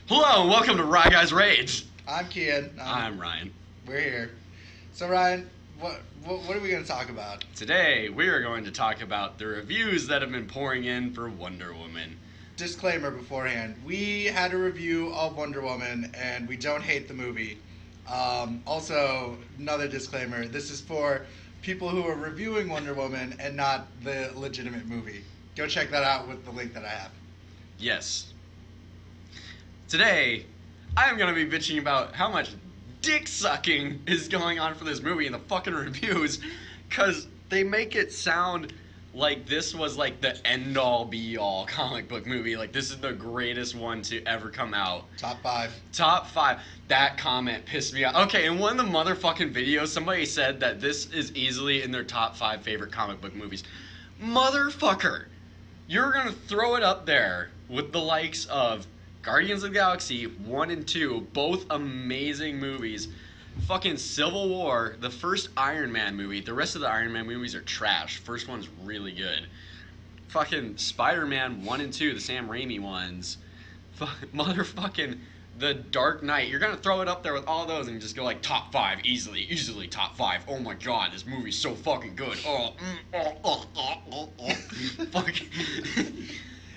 Hello and welcome to Ryguy's Rage. I'm Kian. I'm Ryan. We're here. So Ryan, what are we going to talk about? Today we are going to talk about the reviews that have been pouring in for Wonder Woman. Disclaimer beforehand: we had a review of Wonder Woman, and we don't hate the movie. Also, another disclaimer: this is for people who are reviewing Wonder Woman and not the legitimate movie. Go check that out with the link that I have. Yes. Today, I am going to be bitching about how much dick sucking is going on for this movie in the fucking reviews, because they make it sound like this was like the end-all be-all comic book movie. Like, this is the greatest one to ever come out. Top 5. Top 5. That comment pissed me off. Okay, in one of the motherfucking videos, somebody said that this is easily in their top 5 favorite comic book movies. Motherfucker! You're gonna throw it up there with the likes of Guardians of the Galaxy 1 and 2, both amazing movies. Fucking Civil War, the first Iron Man movie. The rest of the Iron Man movies are trash. First one's really good. Fucking Spider-Man 1 and 2, the Sam Raimi ones. Motherfucking The Dark Knight. You're gonna throw it up there with all those and just go like top 5 easily top 5. Oh my god, this movie's so fucking good. Fuck.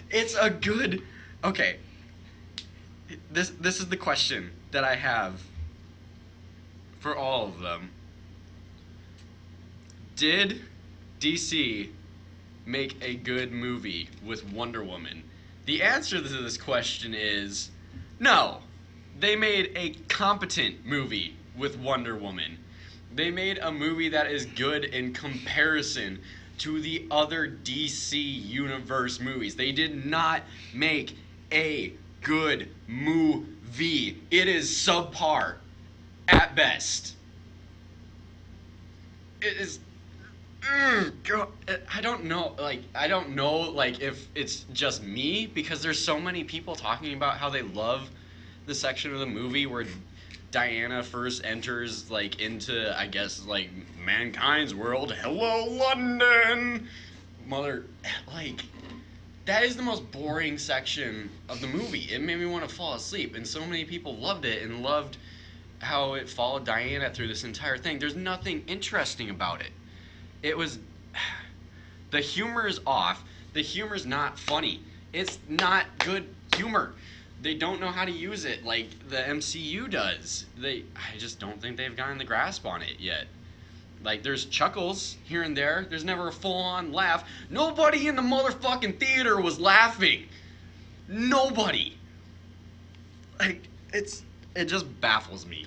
It's a good. Okay. This is the question that I have for all of them. Did DC make a good movie with Wonder Woman? The answer to this question is no. They made a competent movie with Wonder Woman. They made a movie that is good in comparison to the other DC Universe movies. They did not make a good movie. It is subpar at best. It is. God, I don't know. I don't know. If it's just me, because there's so many people talking about how they love the section of the movie where Diana first enters into, I guess, mankind's world. Hello, London, mother. That is the most boring section of the movie. It made me want to fall asleep, and so many people loved it and loved how it followed Diana through this entire thing. There's nothing interesting about it. It was... The humor is off. The humor's not funny. It's not good humor. They don't know how to use it like the MCU does. I just don't think they've gotten the grasp on it yet. There's chuckles here and there. There's never a full-on laugh. Nobody in the motherfucking theater was laughing. Nobody. It just baffles me,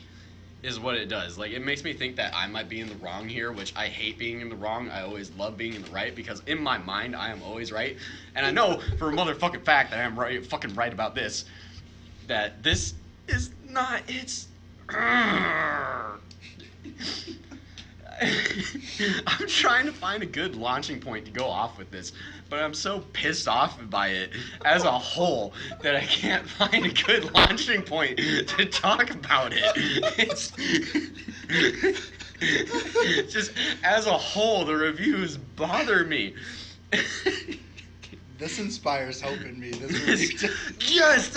is what it does. It makes me think that I might be in the wrong here, which I hate being in the wrong. I always love being in the right, because in my mind, I am always right. And I know for a motherfucking fact that I am fucking right about this. That this is not, it's... I'm trying to find a good launching point to go off with this, but I'm so pissed off by it as a whole that I can't find a good launching point to talk about it. It's just, as a whole, the reviews bother me. This inspires hope in me. Yes,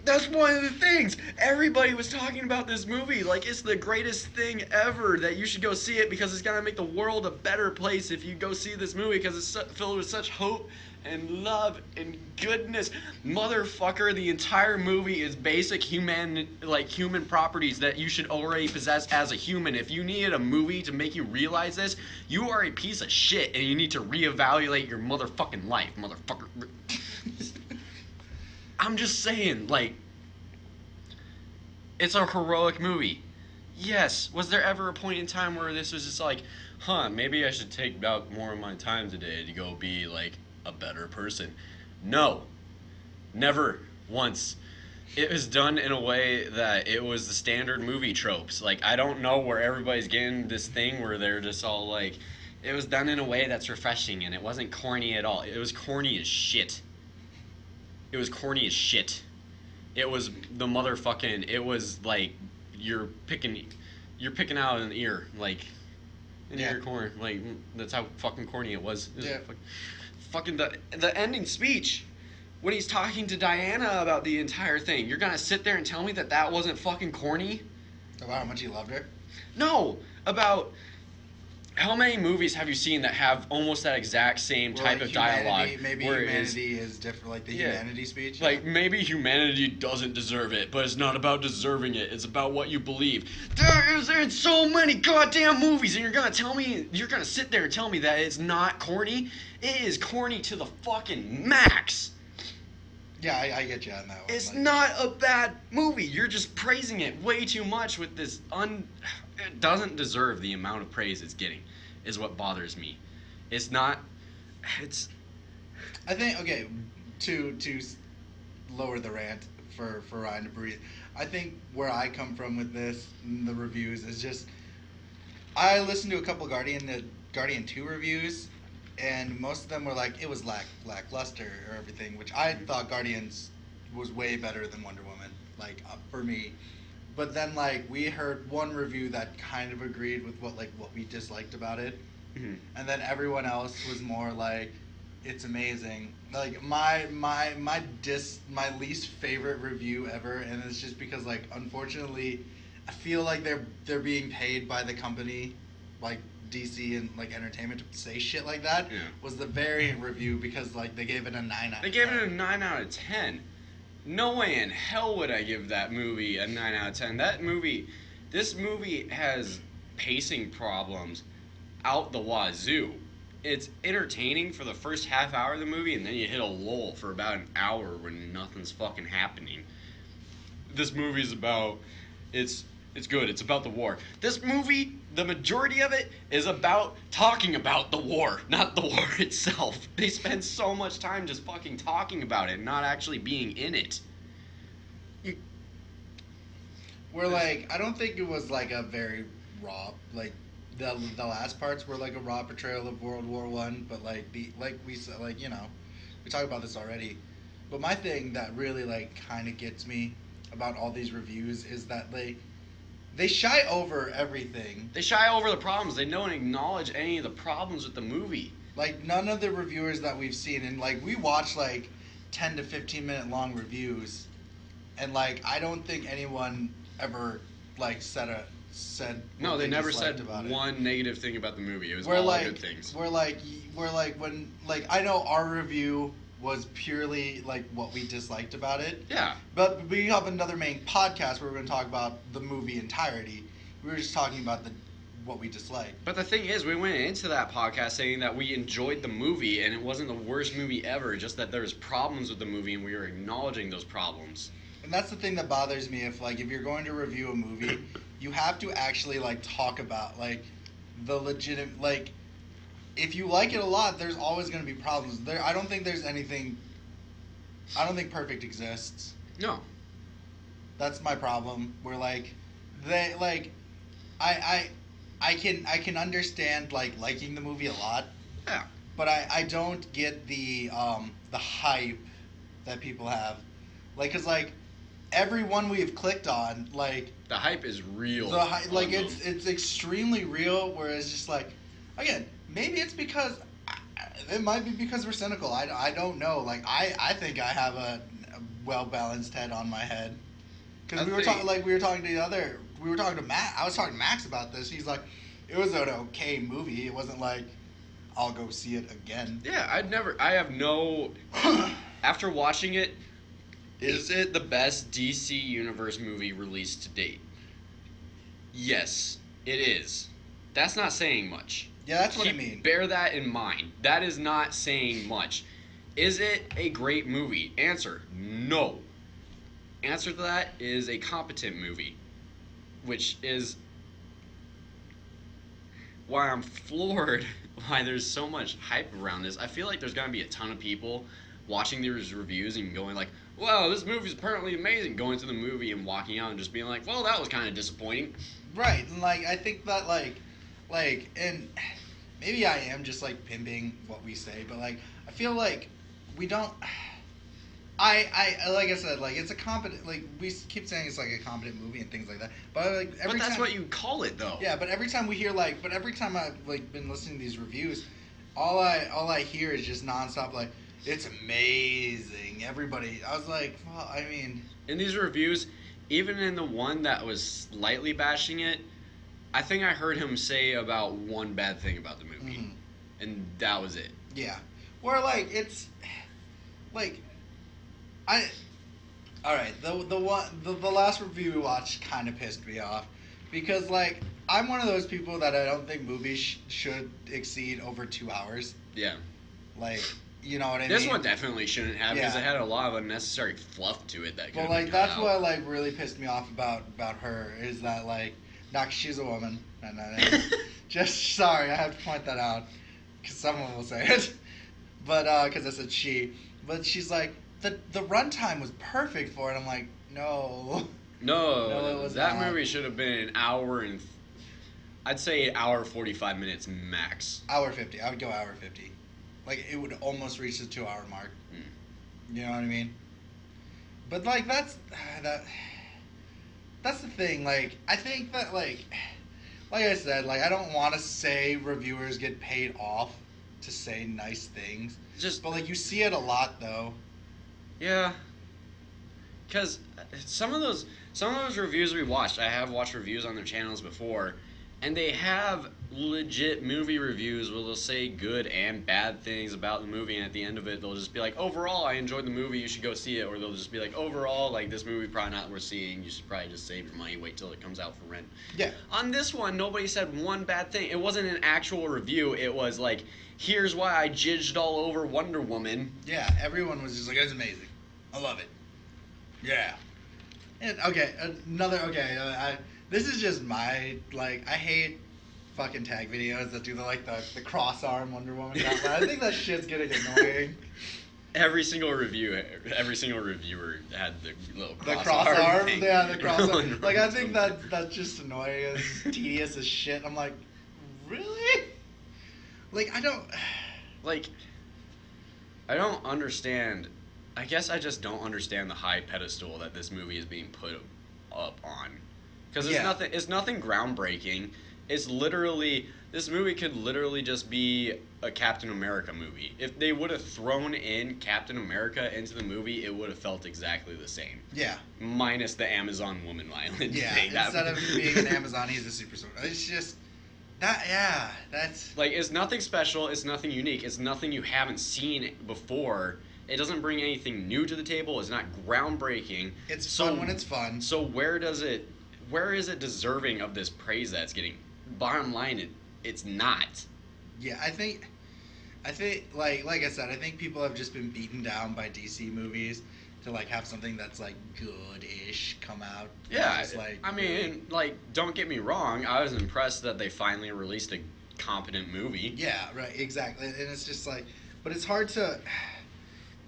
that's one of the things. Everybody was talking about this movie like it's the greatest thing ever, that you should go see it because it's gonna make the world a better place if you go see this movie, because it's filled with such hope and love and goodness. Motherfucker, the entire movie is basic human properties that you should already possess as a human. If you needed a movie to make you realize this, you are a piece of shit and you need to reevaluate your motherfucking life, motherfucker. I'm just saying, it's a heroic movie. Yes, was there ever a point in time where this was just maybe I should take out more of my time today to go be, a better person? No. Never once. It was done in a way that it was the standard movie tropes. I don't know where everybody's getting this thing where they're just all it was done in a way that's refreshing, and it wasn't corny at all. It was corny as shit. It was corny as shit. It was the motherfucking... It was you're picking out an ear, in your corner. That's how fucking corny it was. It was fucking the ending speech when he's talking to Diana about the entire thing. You're gonna sit there and tell me that that wasn't fucking corny? About how much he loved her? No, about how many movies have you seen that have almost that exact same Well, type like of dialogue? Maybe where humanity is different, like the humanity speech. Like, maybe humanity doesn't deserve it, but it's not about deserving it. It's about what you believe. There is in so many goddamn movies, and you're gonna sit there and tell me that it's not corny? It is corny to the fucking max. Yeah, I get you on that one. It's like, not a bad movie. You're just praising it way too much with this It doesn't deserve the amount of praise it's getting, is what bothers me. It's not... It's... I think, okay, to lower the rant for Ryan to breathe, I think where I come from with this, the reviews, is just... I listened to a couple Guardian 2 reviews, and most of them were like, it was lackluster or everything, which I thought Guardians was way better than Wonder Woman, like, for me. But then, like, we heard one review that kind of agreed with what we disliked about it. Mm-hmm. And then everyone else was more like, it's amazing. Like, my least favorite review ever, and it's just because, like, unfortunately, I feel like they're being paid by the company, like, DC and like entertainment to say shit like that. Yeah. Was the variant review, because like they gave it a 9 out of 10. They gave it a 9 out of 10. No way in hell would I give that movie a 9 out of 10. This movie has pacing problems out the wazoo. It's entertaining for the first half hour of the movie, and then you hit a lull for about an hour when nothing's fucking happening. This movie's about... It's good. It's about the war. This movie, the majority of it, is about talking about the war, not the war itself. They spend so much time just fucking talking about it, not actually being in it. I don't think it was like a very raw, like the last parts were like a raw portrayal of World War One, but we talked about this already. But my thing that really like kind of gets me about all these reviews is that they shy over everything. They shy over the problems. They don't acknowledge any of the problems with the movie. Like, none of the reviewers that we've seen, and like we watch like 10 to 15 minute long reviews, and like I don't think anyone ever like said no, they never said about one negative thing about the movie. It was we're all like, good things. We're like when like I know our review was purely like what we disliked about it. Yeah. But we have another main podcast where we're going to talk about the movie entirety. We were just talking about what we disliked. But the thing is, we went into that podcast saying that we enjoyed the movie and it wasn't the worst movie ever, just that there was problems with the movie and we were acknowledging those problems. And that's the thing that bothers me. If you're going to review a movie, you have to actually like talk about like the legitimate like. If you like it a lot, there's always going to be problems. I don't think there's anything. I don't think perfect exists. No. That's my problem. Where like, they like, I can understand like liking the movie a lot. Yeah. But I don't get the hype that people have, like, cause like every one we've clicked on, like the hype is real. Like it's extremely real. Whereas just like, again. Maybe it's because it might be because we're cynical. I don't know. Like I think I have a well balanced head on my head, because we were talking to Matt. I was talking to Max about this. He's like, it was an okay movie. It wasn't like I'll go see it again. Yeah, I have no. After watching it, is it the best DC Universe movie released to date? Yes, it is. That's not saying much. Yeah, that's what I mean. Bear that in mind. That is not saying much. Is it a great movie? Answer, no. Answer to that is a competent movie, which is why I'm floored why there's so much hype around this. I feel like there's going to be a ton of people watching these reviews and going like, wow, this movie's apparently amazing, going to the movie and walking out and just being like, well, that was kind of disappointing. Right, and like I think that and maybe I am just like pimping what we say, but like I feel like we don't. I like I said, like it's a competent, like we keep saying it's like a competent movie and things like that, but like every But that's time, what you call it though. Yeah, but every time we hear every time I've like been listening to these reviews, all I hear is just nonstop like, It's amazing. Everybody, I was like, well, I mean, In these reviews, even in the one that was slightly bashing it, I think I heard him say about one bad thing about the movie, mhm, and that was it. yeah. Where like it's like I all right. The last review we watched kind of pissed me off because like I'm one of those people that I don't think movies should exceed over 2 hours. Yeah. Like, you know what I This mean? one definitely shouldn't have because Yeah. it had a lot of unnecessary fluff to it that could But have like been cut that's out. what like really pissed me off about her is that like, not 'cause she's a woman. No. Just sorry, I have to point that out because someone will say it. But because I said she. But she's like the runtime was perfect for it. I'm like, no. No, No, it was that not. movie should have been an hour and I'd say an hour 45 minutes max. Hour 50. I would go hour 50. Like it would almost reach the 2 hour mark. Mm. You know what I mean? But like that. That's the thing. Like I think that like I said, like I don't want to say reviewers get paid off to say nice things, Just but like you see it a lot though. yeah, because some of those reviews we watched, I have watched reviews on their channels before, and they have legit movie reviews where they'll say good and bad things about the movie, and at the end of it, they'll just be like, overall, I enjoyed the movie, you should go see it, or they'll just be like, overall, like this movie probably not worth seeing, you should probably just save your money, wait till it comes out for rent. Yeah. On this one, nobody said one bad thing. It wasn't an actual review. It was like, here's why I jidged all over Wonder Woman. Yeah. Everyone was just like, it's amazing. I love it. Yeah. And okay, another this is just my like I hate fucking tag videos that do the cross arm Wonder Woman. I think that shit's getting annoying. Every single reviewer had the little The cross arm, thing. yeah, the cross arm. Going Like I around think something. that's just annoying. It's tedious as shit. I'm like, really? Like I don't. Like, I don't understand. I guess I just don't understand the high pedestal that this movie is being put up on. Because it's Yeah. nothing. It's nothing groundbreaking. It's literally this movie could literally just be a Captain America movie. If they would have thrown in Captain America into the movie, it would have felt exactly the same. Yeah. Minus the Amazon woman violence Yeah. thing. Instead of being an Amazon, he's a super soldier. It's just that. Yeah. That's. Like, it's nothing special, it's nothing unique, it's nothing you haven't seen before. It doesn't bring anything new to the table, it's not groundbreaking. It's fun when it's fun. So where is it deserving of this praise that it's getting? Bottom line, it's not. Yeah, I think like I said, I think people have just been beaten down by DC movies to like have something that's like good-ish come out. Yeah, Just, like, I mean, like, don't get me wrong, I was impressed that they finally released a competent movie. yeah, right, exactly. And it's just like, but it's hard to.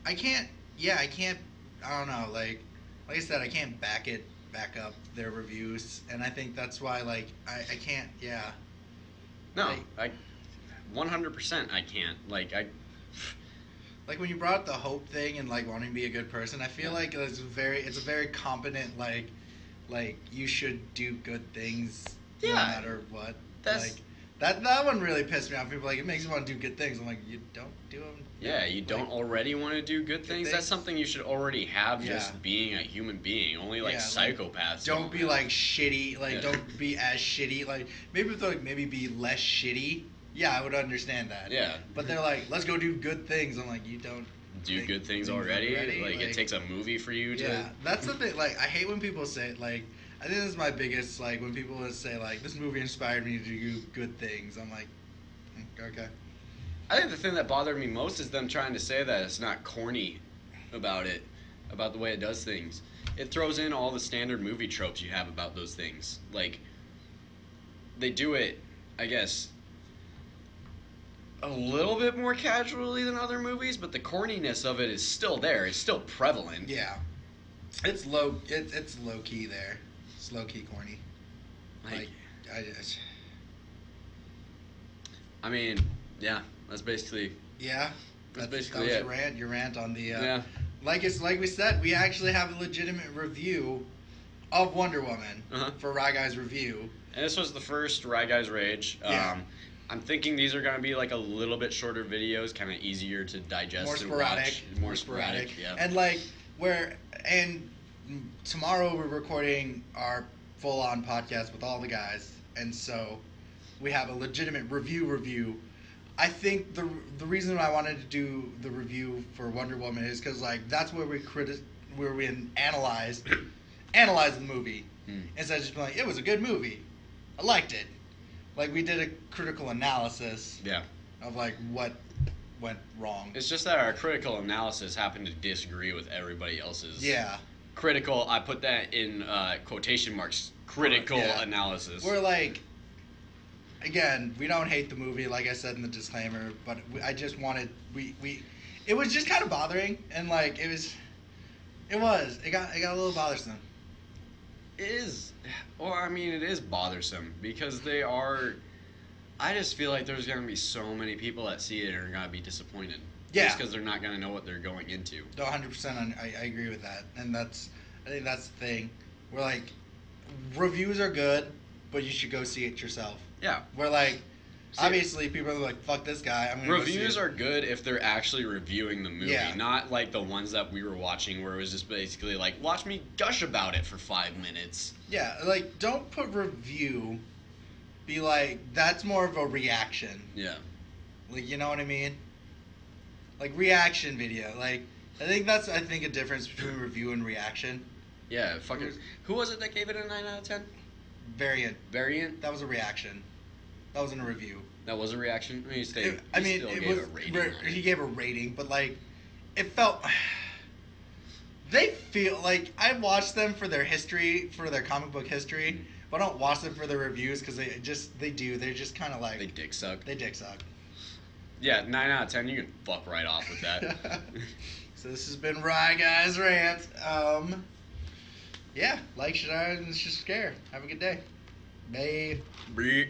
I can't. I don't know. Like I said, I can't back up their reviews, and I think that's why like I can't. Yeah. No, I 100% I can't. Like, Like when you brought up the hope thing and like wanting to be a good person, I feel like it's a very competent like you should do good things no Yeah, matter what. that's- Like that one really pissed me off. People are like it makes you want to do good things. I'm like you don't do them. yeah, you don't already want to do good things. That's things. something you should already have Yeah. just being a human being. Only like Yeah, like, psychopaths. Don't be like shitty. Like Yeah. don't be as shitty. Like maybe if they're like maybe be less shitty. Yeah, I would understand that. Yeah. But they're like, let's go do good things. I'm like, you don't do think good things already. Like, it takes a movie for you to. Yeah, that's the thing. Like, I hate when people say like. I think this is my biggest like when people say like this movie inspired me to do good things. I'm like, okay. I think the thing that bothered me most is them trying to say that it's not corny about it, about the way it does things. It throws in all the standard movie tropes you have about those things. Like, they do it, I guess, a little bit more casually than other movies, but the corniness of it is still there. It's still prevalent. Yeah, it's low. It's low key there. It's low key corny. Like I just. I mean, yeah, that's basically. Yeah, That's that basically was it. your rant on the. Yeah. Like we said, we actually have a legitimate review of Wonder Woman Uh-huh. for Ryguy's review. And this was the first Ryguy's Rage. Yeah. I'm thinking these are gonna be like a little bit shorter videos, kind of easier to digest. More and sporadic. watch. More sporadic. Yeah. And tomorrow we're recording our full-on podcast with all the guys, and so we have a legitimate review. I think the reason I wanted to do the review for Wonder Woman is because like that's where we analyze the movie instead of just being like it was a good movie, I liked it. Like we did a critical analysis. Yeah. Of like what went wrong. It's just that our critical analysis happened to disagree with everybody else's. Yeah. Critical. I put that in quotation marks. Critical Yeah. analysis. We're like. Again, we don't hate the movie, like I said in the disclaimer, but I just wanted it was just kind of bothering, and like it got a little bothersome. It is, or I mean, it is bothersome because they are. I just feel like there's gonna be so many people that see it and are gonna be disappointed. Yeah. Just because they're not gonna know what they're going into. 100%, I agree with that, and I think that's the thing. We're like, reviews are good, but you should go see it yourself. Yeah. We're like, obviously, people are like, fuck this guy. I'm gonna Reviews go see it. are good if they're actually reviewing the movie, Yeah. not like the ones that we were watching where it was just basically like, watch me gush about it for 5 minutes. Yeah, like, don't put review, be like, that's more of a reaction. Yeah. Like, you know what I mean? Like, reaction video. Like, I think that's a difference between review and reaction. Yeah, fucking. Who was it that gave it a 9 out of 10? Variant. Variant? That was a reaction. That wasn't a review. That was a reaction? I mean, he gave a rating, but like, it felt. They feel like I watched them for their history, for their comic book history, but I don't watch them for their reviews because they're just kind of like. They dick suck. They dick suck. Yeah, 9 out of 10, you can fuck right off with that. So this has been Ryguy Rant. Yeah, like, share, and share. Have a good day. Bye. Bye.